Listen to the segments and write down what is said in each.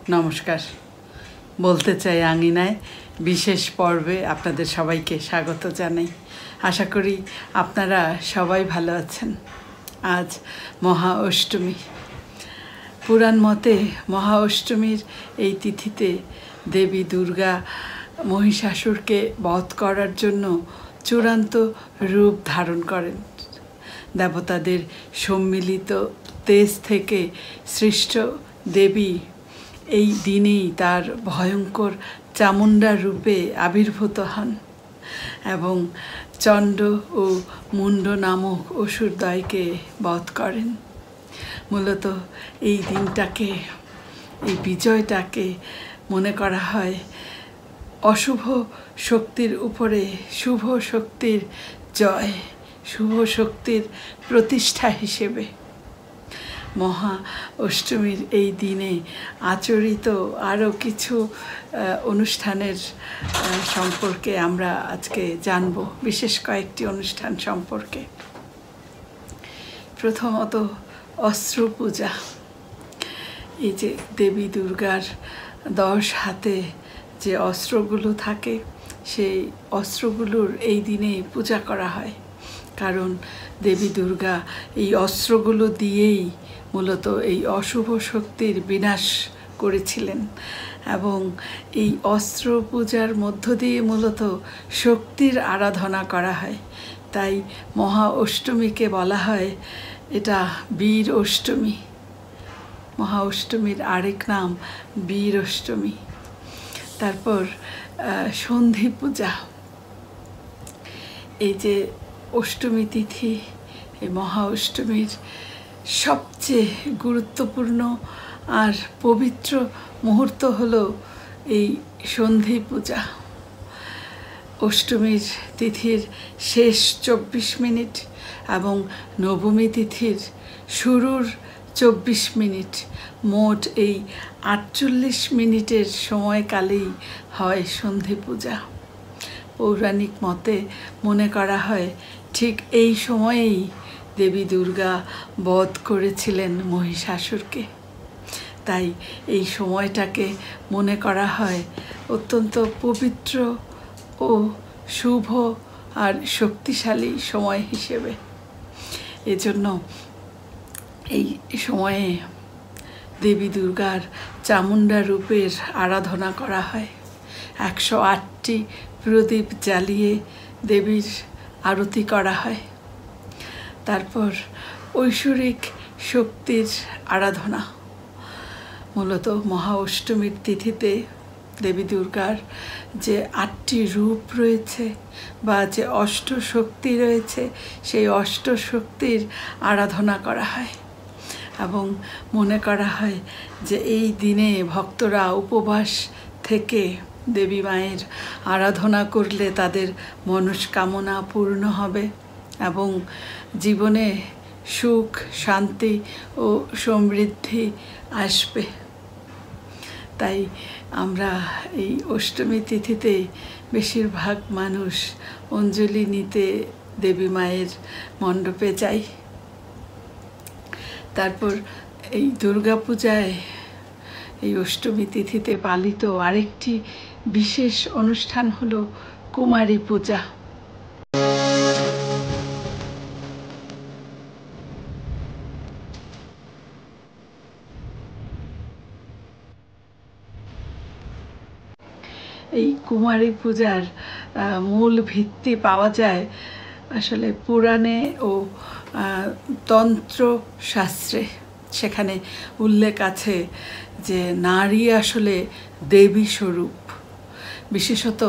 নমস্কার। বলতে চাই আঙিনায় বিশেষ পর্বে আপনাদের সবাইকে স্বাগত জানাই। আশা করি আপনারা সবাই ভালো আছেন। আজ মহা অষ্টমী। পুরাণ মতে মহা অষ্টমীর এই তিথিতে দেবী দুর্গা মহিষাসুরকে বধ করার জন্য চূড়ান্ত রূপ ধারণ করেন। দেবতাদের সম্মিলিত তেজ থেকে সৃষ্ট দেবী এই দিনেই তার ভয়ঙ্কর চামুণ্ডা রূপে আবির্ভূত হন এবং চণ্ড ও মুণ্ড নামক অসুরদ্বয়কে বধ করেন। মূলত এই দিনটাকে, এই বিজয়টাকে মনে করা হয় অশুভ শক্তির উপরে শুভ শক্তির জয়, শুভ শক্তির প্রতিষ্ঠা হিসেবে। মহা অষ্টমীর এই দিনে আচরিত আরও কিছু অনুষ্ঠানের সম্পর্কে আমরা আজকে জানব, বিশেষ কয়েকটি অনুষ্ঠান সম্পর্কে। প্রথমত অস্ত্র পূজা। এই যে দেবী দুর্গার 10 হাতে যে অস্ত্রগুলো থাকে, সেই অস্ত্রগুলোর এই দিনে পূজা করা হয়। কারণ দেবী দুর্গা এই অস্ত্রগুলো দিয়েই মূলত এই অশুভ শক্তির বিনাশ করেছিলেন এবং এই অস্ত্র পূজার মধ্য দিয়ে মূলত শক্তির আরাধনা করা হয়। তাই মহা অষ্টমীকে বলা হয় এটা বীর অষ্টমী। মহা অষ্টমীর আরেক নাম বীর অষ্টমী। তারপর সন্ধি পূজা। এই যে অষ্টমী তিথি, এই মহা অষ্টমীর সবচেয়ে গুরুত্বপূর্ণ আর পবিত্র মুহূর্ত হলো এই সন্ধি পূজা। অষ্টমীর তিথির শেষ 24 মিনিট এবং নবমী তিথির শুরুর 24 মিনিট, মোট এই 48 মিনিটের সময়কালেই হয় সন্ধি পূজা। পৌরাণিক মতে মনে করা হয় ঠিক এই সময়েই দেবী দুর্গা বধ করেছিলেন মহিষাসুরকে। তাই এই সময়টাকে মনে করা হয় অত্যন্ত পবিত্র ও শুভ আর শক্তিশালী সময় হিসেবে। এজন্য এই সময়ে দেবী দুর্গার চামুণ্ডা রূপের আরাধনা করা হয়। 108টি প্রদীপ জ্বালিয়ে দেবীর আরতি করা হয়। তারপর ঐশ্বরিক শক্তির আরাধনা। মূলত মহা অষ্টমীর তিথিতে দেবী দুর্গার যে 8টি রূপ রয়েছে বা যে অষ্টশক্তি রয়েছে, সেই অষ্টশক্তির আরাধনা করা হয় এবং মনে করা হয় যে এই দিনে ভক্তরা উপবাস থেকে দেবী মায়ের আরাধনা করলে তাদের মনস্কামনা পূর্ণ হবে এবং জীবনে সুখ, শান্তি ও সমৃদ্ধি আসবে। তাই আমরা এই অষ্টমী তিথিতে বেশিরভাগ মানুষ অঞ্জলি নিতে দেবী মায়ের মণ্ডপে যাই। তারপর এই দুর্গাপূজায় এই অষ্টমী তিথিতে পালিত আরেকটি বিশেষ অনুষ্ঠান হলো কুমারী পূজা। এই কুমারী পূজার মূল ভিত্তি পাওয়া যায় আসলে পুরাণে ও তন্ত্রশাস্ত্রে। সেখানে উল্লেখ আছে যে নারী আসলে দেবী স্বরূপ। বিশেষত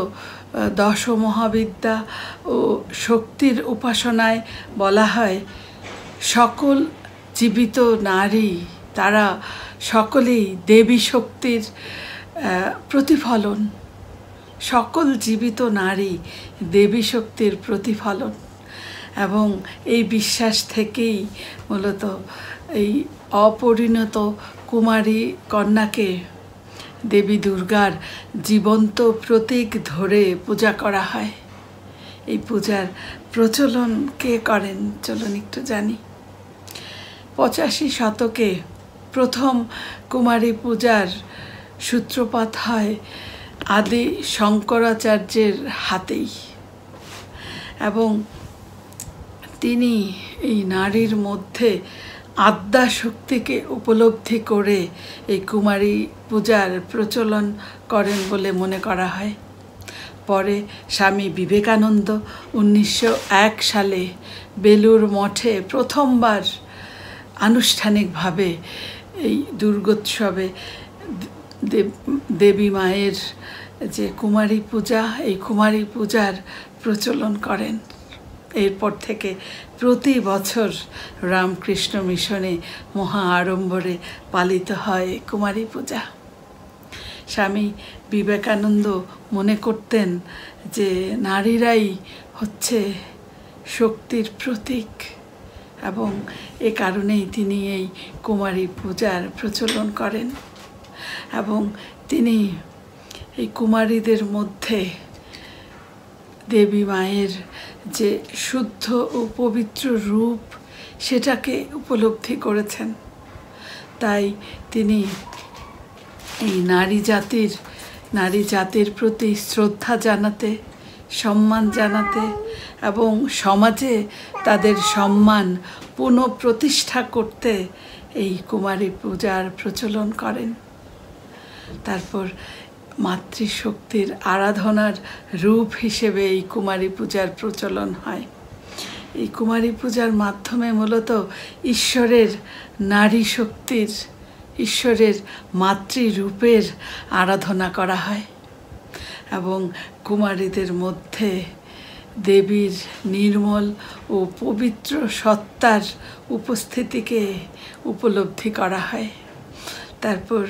দশমহাবিদ্যা ও শক্তির উপাসনায় বলা হয় সকল জীবিত নারী তারা সকলেই দেবী শক্তির প্রতিফলন। সকল জীবিত নারী দেবী শক্তির প্রতিফলন এবং এই বিশ্বাস থেকেই মূলত এই অপরিণত কুমারী কন্যাকে দেবী দুর্গার জীবন্ত প্রতীক ধরে পূজা করা হয়। এই পূজার প্রচলন কে করেন চলুন একটু জানি। 85 শতকে প্রথম কুমারী পূজার সূত্রপাত হয় আদি শঙ্করাচার্যের হাতেই, এবং তিনি এই নারীর মধ্যে আদ্যা শক্তিকে উপলব্ধি করে এই কুমারী পূজার প্রচলন করেন বলে মনে করা হয়। পরে স্বামী বিবেকানন্দ 1901 সালে বেলুর মঠে প্রথমবার আনুষ্ঠানিকভাবে এই দুর্গোৎসবে দেবী মায়ের যে কুমারী পূজা, এই কুমারী পূজার প্রচলন করেন। এরপর থেকে প্রতি বছর রামকৃষ্ণ মিশনে মহা আড়ম্বরে পালিত হয় কুমারী পূজা। স্বামী বিবেকানন্দ মনে করতেন যে নারীরাই হচ্ছে শক্তির প্রতীক, এবং এ কারণেই তিনি এই কুমারী পূজার প্রচলন করেন। এবং তিনি এই কুমারীদের মধ্যে দেবী মায়ের যে শুদ্ধ ও পবিত্র রূপ সেটাকে উপলব্ধি করেছেন। তাই তিনি এই নারী জাতির প্রতি শ্রদ্ধা জানাতে, সম্মান জানাতে এবং সমাজে তাদের সম্মান পুনঃপ্রতিষ্ঠা করতে এই কুমারী পূজার প্রচলন করেন। তারপর মাতৃশক্তির আরাধনার রূপ হিসেবে এই কুমারী পূজার প্রচলন হয়। এই কুমারী পূজার মাধ্যমে মূলত ঈশ্বরের নারী শক্তির, ঈশ্বরের মাতৃরূপের আরাধনা করা হয়, এবং কুমারীদের মধ্যে দেবীর নির্মল ও পবিত্র সত্তার উপস্থিতিকে উপলব্ধি করা হয়। তারপর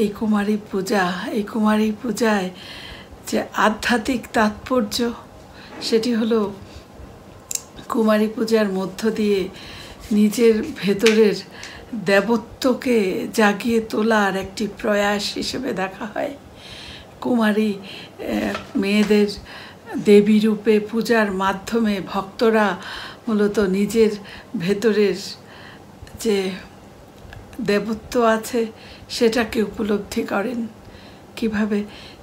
এই কুমারী পূজায় যে আধ্যাত্মিক তাৎপর্য, সেটি হলো কুমারী পূজার মধ্য দিয়ে নিজের ভেতরের দেবত্বকে জাগিয়ে তোলার একটি প্রয়াস হিসেবে দেখা হয়। কুমারী মেয়েদের দেবী রূপে পূজার মাধ্যমে ভক্তরা মূলত নিজের ভেতরের যে দেবত্ব আছে সেটাকে উপলব্ধি করেন। কিভাবে?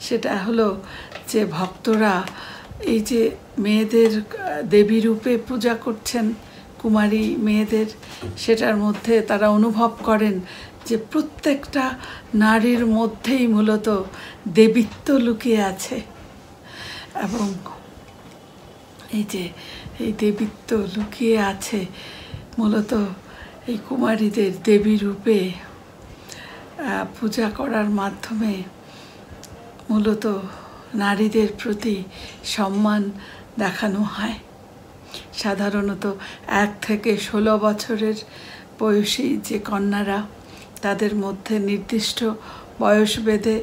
সেটা হলো যে ভক্তরা এই যে মেয়েদের দেবী রূপে পূজা করছেন, কুমারী মেয়েদের, সেটার মধ্যে তারা অনুভব করেন যে প্রত্যেকটা নারীর মধ্যেই মূলত দেবীত্ব লুকিয়ে আছে, এবং এই দেবীত্ব লুকিয়ে আছে মূলত এই কুমারীদের দেবী রূপে পূজা করার মাধ্যমে মূলত নারীদের প্রতি সম্মান দেখানো হয়। সাধারণত 1 থেকে 16 বছরের বয়সী যে কন্যারা, তাদের মধ্যে নির্দিষ্ট বয়স ভেদে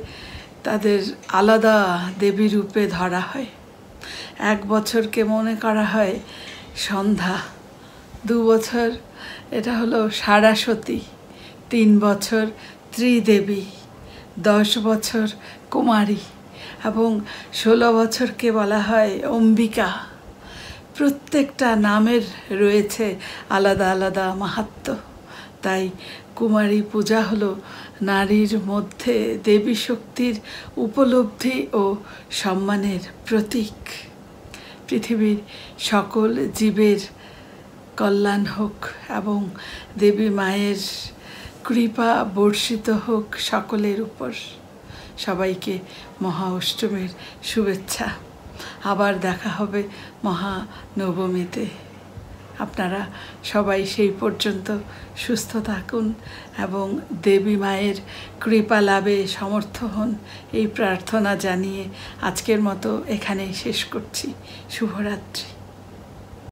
তাদের আলাদা দেবী রূপে ধরা হয়। 1 বছরকে মনে করা হয় সন্ধ্যা, 2 বছর এটা হলো সারাসতী, 3 বছর ত্রিদেবী, 10 বছর কুমারী, এবং 16 বছরকে বলা হয় অম্বিকা। প্রত্যেকটা নামের রয়েছে আলাদা আলাদা মাহাত্ম্য। তাই কুমারী পূজা হলো নারীর মধ্যে দেবী শক্তির উপলব্ধি ও সম্মানের প্রতীক। পৃথিবীর সকল জীবের কল্যাণ হোক এবং দেবী মায়ের কৃপা বর্ষিত হোক সকলের উপর। সবাইকে মহা অষ্টমীর শুভেচ্ছা। আবার দেখা হবে মহানবমীতে। আপনারা সবাই সেই পর্যন্ত সুস্থ থাকুন এবং দেবী মায়ের কৃপা লাভে সমর্থ হন, এই প্রার্থনা জানিয়ে আজকের মতো এখানেই শেষ করছি। শুভরাত্রি।